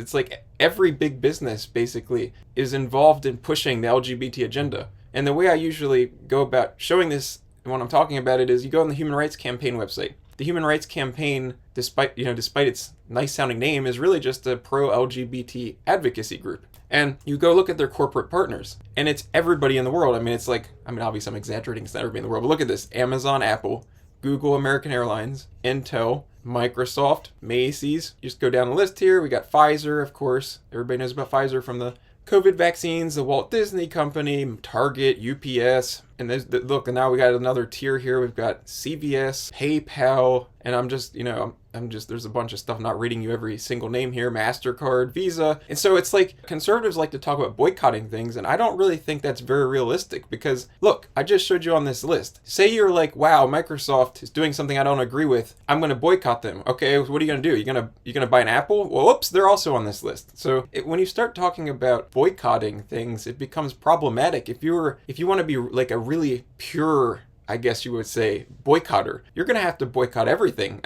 It's like every big business basically is involved in pushing the LGBT agenda. And the way I usually go about showing this when I'm talking about it is you go on the Human Rights Campaign website. The Human Rights Campaign, despite its nice sounding name, is really just a pro-LGBT advocacy group. And you go look at their corporate partners, and it's everybody in the world. Obviously I'm exaggerating, it's not everybody in the world, but look at this. Amazon, Apple, Google, American Airlines, Intel, Microsoft, Macy's. You just go down the list here. We got Pfizer, of course. Everybody knows about Pfizer from the COVID vaccines, the Walt Disney Company, Target, UPS. And look, and now we got another tier here. We've got CVS, PayPal, and there's a bunch of stuff, not reading you every single name here, MasterCard, Visa. And so it's like conservatives like to talk about boycotting things, and I don't really think that's very realistic because, look, I just showed you on this list. Say you're like, wow, Microsoft is doing something I don't agree with. I'm going to boycott them. Okay, what are you going to do? You're going to buy an Apple? Well, oops, they're also on this list. So when you start talking about boycotting things, it becomes problematic. If you want to be like a really pure, I guess you would say, boycotter, you're going to have to boycott everything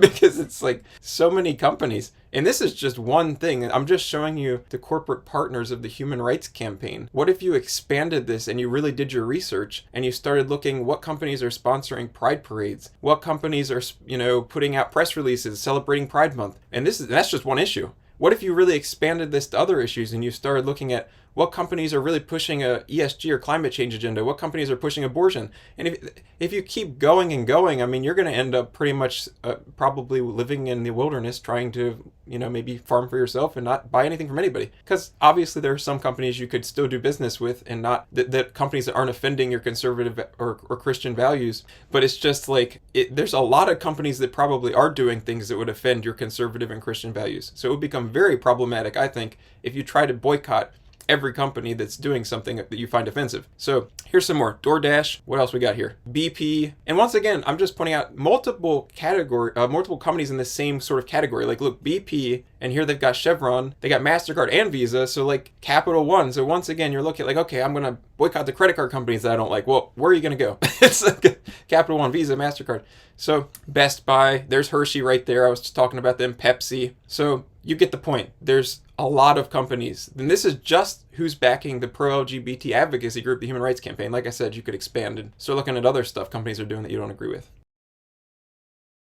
because it's like so many companies. And this is just one thing. I'm just showing you the corporate partners of the Human Rights Campaign. What if you expanded this and you really did your research and you started looking what companies are sponsoring pride parades, what companies are, putting out press releases celebrating Pride Month. And that's just one issue. What if you really expanded this to other issues and you started looking at what companies are really pushing a ESG or climate change agenda, what companies are pushing abortion? And if you keep going and going, you're going to end up pretty much probably living in the wilderness trying to, maybe farm for yourself and not buy anything from anybody. Because obviously there are some companies you could still do business with and not that companies that aren't offending your conservative or Christian values. But it's just like, there's a lot of companies that probably are doing things that would offend your conservative and Christian values. So it would become very problematic, I think, if you try to boycott every company that's doing something that you find offensive. So here's some more. DoorDash. What else we got here? BP. And once again, I'm just pointing out multiple companies in the same sort of category. Like, look, BP, and here they've got Chevron, they got MasterCard and Visa, so like Capital One. So once again, you're looking at like, okay, I'm going to boycott the credit card companies that I don't like. Well, where are you going to go? It's like Capital One, Visa, MasterCard. So Best Buy, there's Hershey right there. I was just talking about them, Pepsi. So you get the point. There's a lot of companies. And this is just who's backing the pro-LGBT advocacy group, the Human Rights Campaign. Like I said, you could expand and start looking at other stuff companies are doing that you don't agree with.